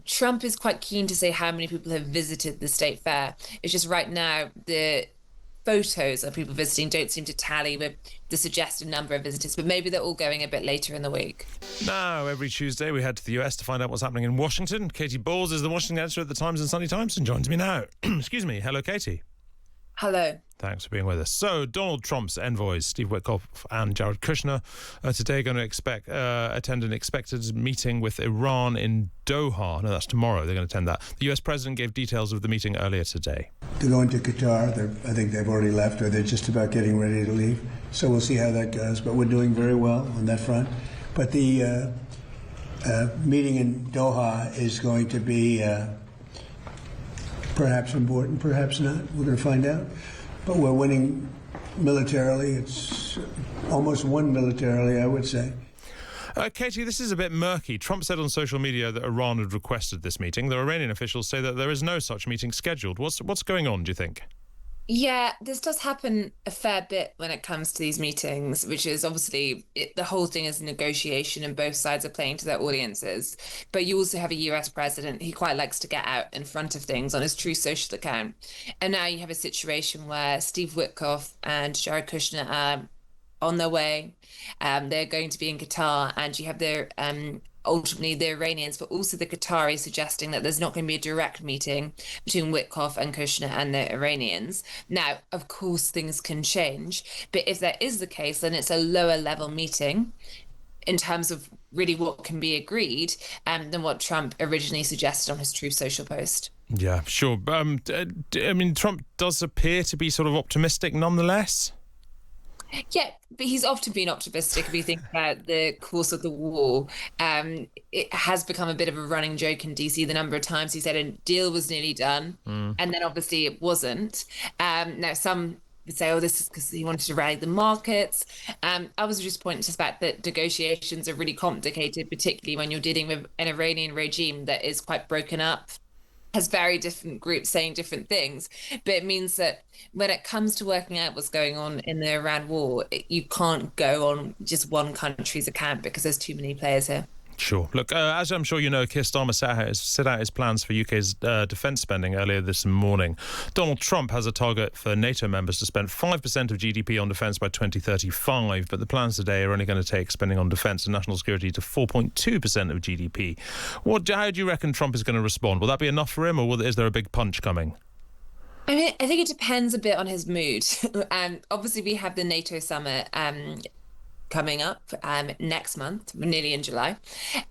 Trump is quite keen to say how many people have visited the state fair. It's just right now the photos of people visiting don't seem to tally with the suggested number of visitors, but maybe they're all going a bit later in the week. Now, every Tuesday, we head to the US to find out what's happening in Washington. Katy Balls is the Washington editor at the Times and Sunday Times and joins me now. Excuse me. Hello, Katy. Hello. Thanks for being with us. So, Donald Trump's envoys, Steve Witkoff and Jared Kushner, are today going to attend an expected meeting with Iran in Doha. No, that's tomorrow. They're going to attend that. The US president gave details of the meeting earlier today. They're going to Qatar. I think they've already left, or they're just about getting ready to leave. So we'll see how that goes. But we're doing very well on that front. But the meeting in Doha is going to be perhaps important, perhaps not. We're going to find out. But we're winning militarily. It's almost won militarily, I would say. Katy, this is a bit murky. Trump said on social media that Iran had requested this meeting. The Iranian officials say that there is no such meeting scheduled. What's going on, do you think? Yeah, this does happen a fair bit when it comes to these meetings, which is obviously the whole thing is a negotiation and both sides are playing to their audiences. But you also have a US president. He quite likes to get out in front of things on his True Social account. And now you have a situation where Steve Witkoff and Jared Kushner are on their way. They're going to be in Qatar, and you have their ultimately the Iranians, but also the Qataris suggesting that there's not going to be a direct meeting between Witkoff and Kushner and the Iranians. Now, of course, things can change, but if that is the case, then it's a lower level meeting in terms of really what can be agreed than what Trump originally suggested on his True Social post. Yeah, sure. I mean, Trump does appear to be sort of optimistic nonetheless. Yeah, but he's often been optimistic if you think about the course of the war. It has become a bit of a running joke in DC the number of times he said a deal was nearly done, and then obviously it wasn't. Now, some would say, oh, this is because he wanted to rally the markets. I was just pointing to the fact that negotiations are really complicated, particularly when you're dealing with an Iranian regime that is quite broken up, has very different groups saying different things. But it means that when it comes to working out what's going on in the Iran war, you can't go on just one country's account because there's too many players here. Sure. Look, as I'm sure you know, Keir Starmer set out his plans for UK's defence spending earlier this morning. Donald Trump has a target for NATO members to spend 5% of GDP on defence by 2035, but the plans today are only going to take spending on defence and national security to 4.2% of GDP. How do you reckon Trump is going to respond? Will that be enough for him, or is there a big punch coming? I mean, I think it depends a bit on his mood. Obviously, we have the NATO summit coming up next month, nearly in July,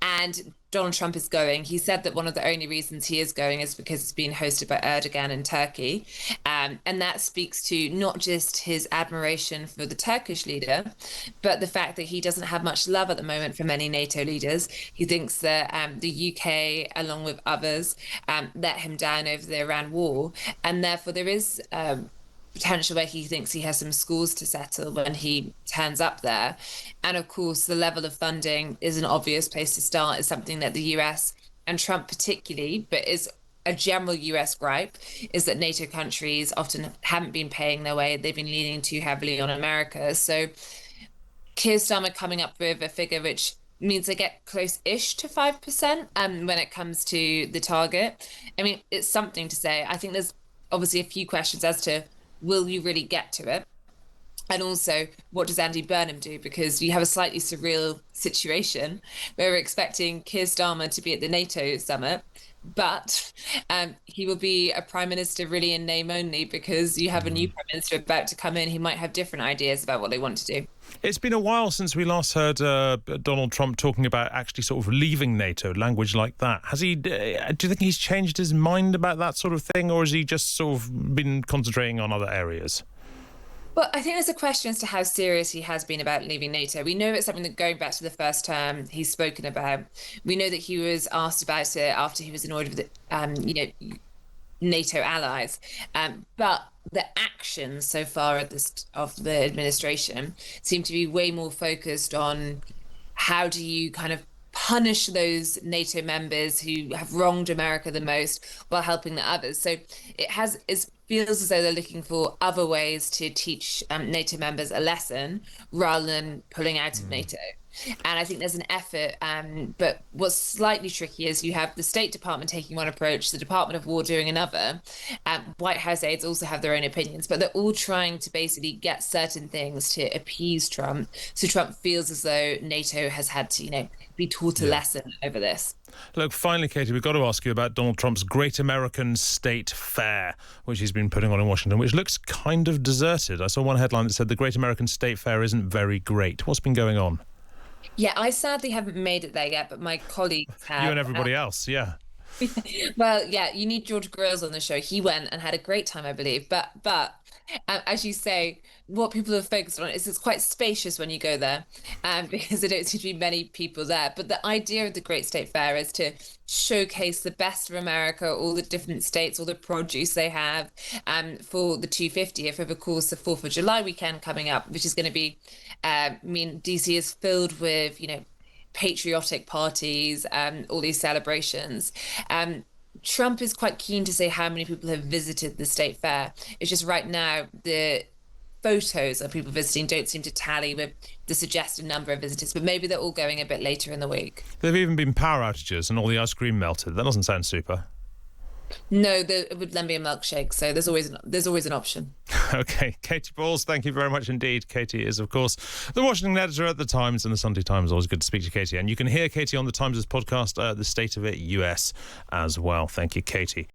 and Donald Trump is going. He said that one of the only reasons he is going is because it's being hosted by Erdogan in Turkey, and that speaks to not just his admiration for the Turkish leader, but the fact that he doesn't have much love at the moment for many NATO leaders. He thinks that the UK, along with others, let him down over the Iran war, and therefore there is potential where he thinks he has some scores to settle when he turns up there. And of course, the level of funding is an obvious place to start. Is something that the US and Trump particularly, but is a general US gripe, is that NATO countries often haven't been paying their way. They've been leaning too heavily on America. So Keir Starmer coming up with a figure which means they get close-ish to 5% when it comes to the target. I mean, it's something to say. I think there's obviously a few questions as to will you really get to it? And also, what does Andy Burnham do? Because you have a slightly surreal situation where we're expecting Keir Starmer to be at the NATO summit, but he will be a prime minister really in name only, because you have a new prime minister about to come in. He might have different ideas about what they want to do. It's been a while since we last heard Donald Trump talking about actually sort of leaving NATO, language like that. Has he? Do you think he's changed his mind about that sort of thing, or has he just sort of been concentrating on other areas? Well, I think there's a question as to how serious he has been about leaving NATO. We know it's something that, going back to the first term, he's spoken about. We know that he was asked about it after he was annoyed with NATO allies. But the actions so far of the administration seem to be way more focused on how do you kind of punish those NATO members who have wronged America the most while helping the others. So it feels as though they're looking for other ways to teach NATO members a lesson rather than pulling out of NATO. And I think there's an effort. But what's slightly tricky is you have the State Department taking one approach, the Department of War doing another. White House aides also have their own opinions, but they're all trying to basically get certain things to appease Trump. So Trump feels as though NATO has had to, be taught a lesson over this. Look, finally, Katy, we've got to ask you about Donald Trump's Great American State Fair, which he's been putting on in Washington, which looks kind of deserted. I saw one headline that said the Great American State Fair isn't very great. What's been going on? Yeah, I sadly haven't made it there yet, but my colleagues have. You and everybody else, yeah. Well, yeah, you need George Grills on the show. He went and had a great time, I believe. But as you say, what people have focused on is it's quite spacious when you go there, because there don't seem to be many people there. But the idea of the Great State Fair is to showcase the best of America, all the different states, all the produce they have, for the 250th of course, the 4th of July weekend coming up, which is going to be, DC is filled with, patriotic parties, all these celebrations. Trump is quite keen to say how many people have visited the state fair. It's just right now the photos of people visiting don't seem to tally with the suggested number of visitors, but maybe they're all going a bit later in the week. There have even been power outages and all the ice cream melted. That doesn't sound super. No, it would then be a milkshake, so there's always an option. Okay, Katy Balls, thank you very much indeed. Katy is, of course, the Washington editor at The Times and the Sunday Times. Always good to speak to Katy. And you can hear Katy on The Times' podcast, The State of It US, as well. Thank you, Katy.